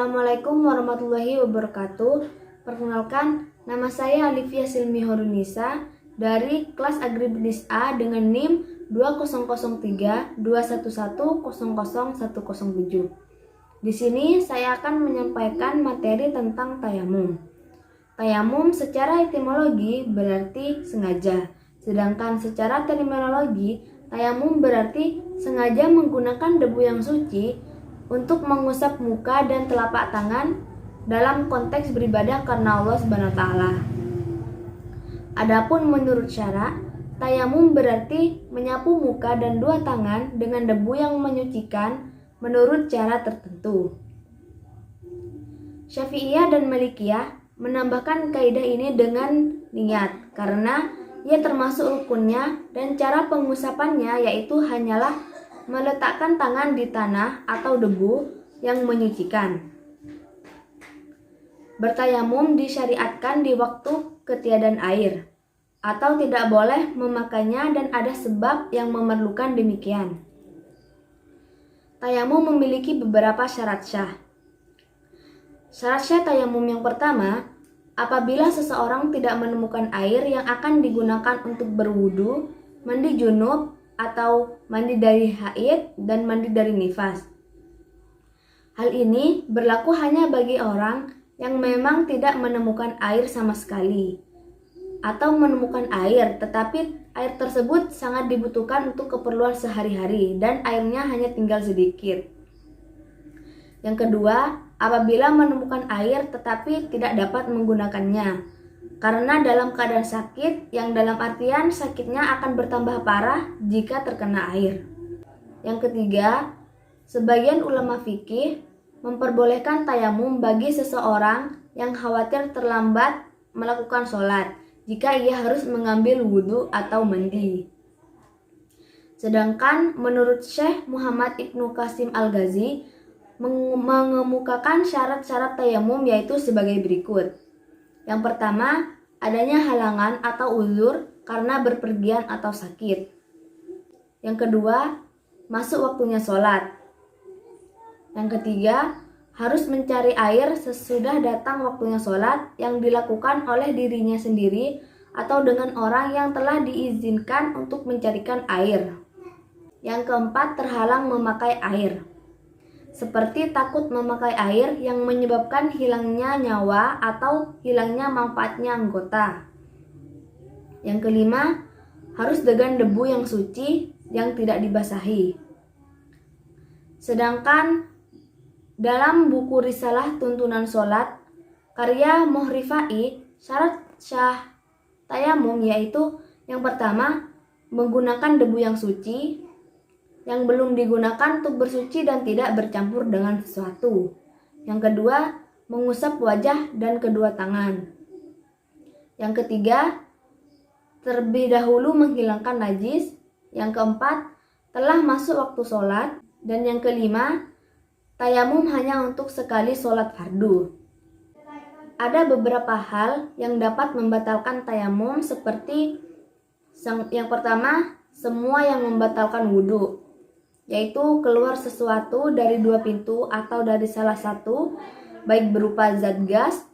Assalamualaikum warahmatullahi wabarakatuh. Perkenalkan, nama saya Alifia Silmi Horunisa dari kelas Agribisnis A dengan NIM 200321100107. Di sini saya akan menyampaikan materi tentang tayamum. Tayamum secara etimologi berarti sengaja, sedangkan secara terminologi tayamum berarti sengaja menggunakan debu yang suci untuk mengusap muka dan telapak tangan dalam konteks beribadah karena Allah SWT. Adapun menurut syara, tayamum berarti menyapu muka dan dua tangan dengan debu yang menyucikan menurut cara tertentu. Syafi'iyah dan Malikiyah menambahkan kaidah ini dengan niat karena ia termasuk rukunnya dan cara pengusapannya yaitu hanyalah meletakkan tangan di tanah atau debu yang menyucikan. Bertayamum disyariatkan di waktu ketiadaan air atau tidak boleh memakainya dan ada sebab yang memerlukan demikian. Tayamum memiliki beberapa syarat syah. Syarat syah tayamum yang pertama, apabila seseorang tidak menemukan air yang akan digunakan untuk berwudu, mandi junub, atau mandi dari haid dan mandi dari nifas. Hal ini berlaku hanya bagi orang yang memang tidak menemukan air sama sekali atau menemukan air tetapi air tersebut sangat dibutuhkan untuk keperluan sehari-hari dan airnya hanya tinggal sedikit. Yang kedua, apabila menemukan air tetapi tidak dapat menggunakannya karena dalam keadaan sakit, yang dalam artian sakitnya akan bertambah parah jika terkena air. Yang ketiga, sebagian ulama fikih memperbolehkan tayamum bagi seseorang yang khawatir terlambat melakukan sholat jika ia harus mengambil wudhu atau mandi. Sedangkan menurut Syekh Muhammad Ibnu Qasim Al-Ghazi mengemukakan syarat-syarat tayamum yaitu sebagai berikut. Yang pertama, adanya halangan atau uzur karena berpergian atau sakit. Yang kedua, masuk waktunya sholat. Yang ketiga, harus mencari air sesudah datang waktunya sholat yang dilakukan oleh dirinya sendiri atau dengan orang yang telah diizinkan untuk mencarikan air. Yang keempat, terhalang memakai air, seperti takut memakai air yang menyebabkan hilangnya nyawa atau hilangnya manfaatnya anggota. Yang kelima, harus dengan debu yang suci yang tidak dibasahi. Sedangkan dalam buku Risalah Tuntunan Sholat karya Muhrifai, syarat syah tayamum yaitu yang pertama, menggunakan debu yang suci yang belum digunakan untuk bersuci dan tidak bercampur dengan sesuatu. Yang kedua, mengusap wajah dan kedua tangan. Yang ketiga, terlebih dahulu menghilangkan najis. Yang keempat, telah masuk waktu sholat. Dan yang kelima, tayamum hanya untuk sekali sholat fardu. Ada beberapa hal yang dapat membatalkan tayamum seperti yang pertama, semua yang membatalkan wudhu, yaitu keluar sesuatu dari dua pintu atau dari salah satu, baik berupa zat gas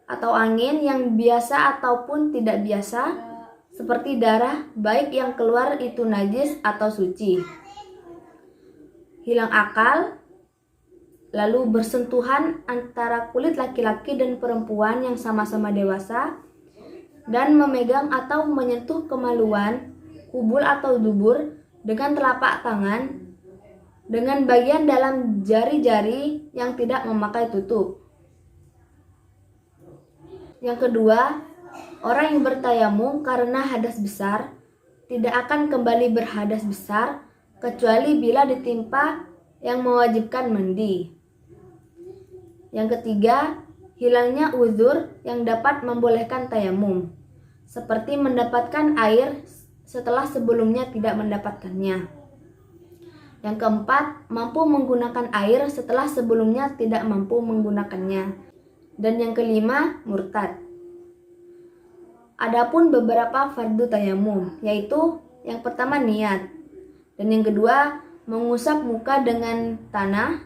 atau angin yang biasa ataupun tidak biasa, seperti darah, baik yang keluar itu najis atau suci. Hilang akal, lalu bersentuhan antara kulit laki-laki dan perempuan yang sama-sama dewasa, dan memegang atau menyentuh kemaluan, kubul atau dubur dengan telapak tangan dengan bagian dalam jari-jari yang tidak memakai tutup. Yang kedua, orang yang bertayamum karena hadas besar tidak akan kembali berhadas besar kecuali bila ditimpa yang mewajibkan mandi. Yang ketiga, hilangnya uzur yang dapat membolehkan tayamum, seperti mendapatkan air setelah sebelumnya tidak mendapatkannya. Yang keempat, mampu menggunakan air setelah sebelumnya tidak mampu menggunakannya. Dan yang kelima, murtad. Adapun beberapa fardu tayamum, yaitu yang pertama niat, dan yang kedua mengusap muka dengan tanah,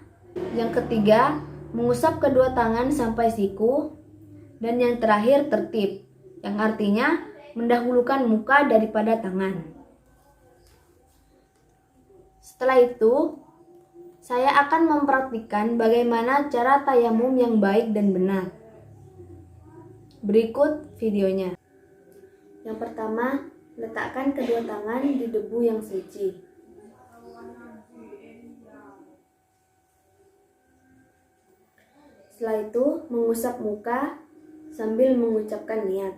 yang ketiga mengusap kedua tangan sampai siku, dan yang terakhir tertib, yang artinya mendahulukan muka daripada tangan. Setelah itu, saya akan mempraktikkan bagaimana cara tayamum yang baik dan benar. Berikut videonya. Yang pertama, letakkan kedua tangan di debu yang suci. Setelah itu, mengusap muka sambil mengucapkan niat.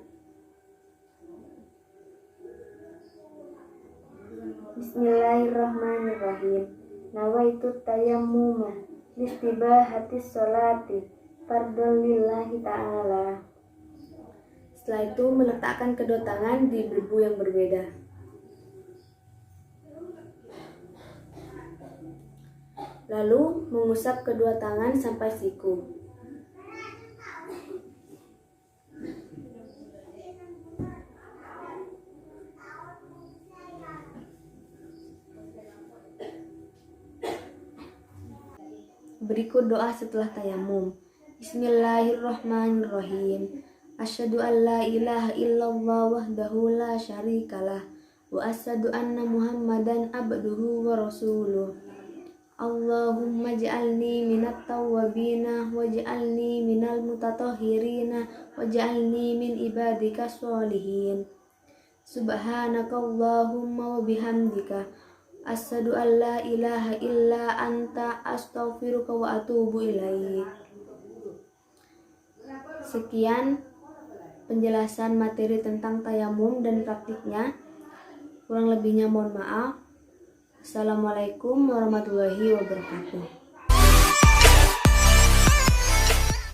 Bismillahirrahmanirrahim. Nawaitu tayammuma listibahatis sholati fardhon lillahi ta'ala. Setelah itu meletakkan kedua tangan di debu yang berbeda. Lalu mengusap kedua tangan sampai siku. Berikut doa setelah tayamum. Bismillahirrahmanirrahim. Asyhadu an la ilaha illallah wahdahu la syarikalah wa asyhadu anna Muhammadan abduhu wa rasuluh. Allahumma ja'alni minat tawwabina waj'alni minal mutatahhirina waj'alni min ibadika sholihin. Subhanakallahumma wa bihamdika asyhadu an la ilaha illa anta astaghfiruka wa atubu ilaik. Sekian penjelasan materi tentang tayamum dan praktiknya. Kurang lebihnya mohon maaf. Assalamualaikum warahmatullahi wabarakatuh.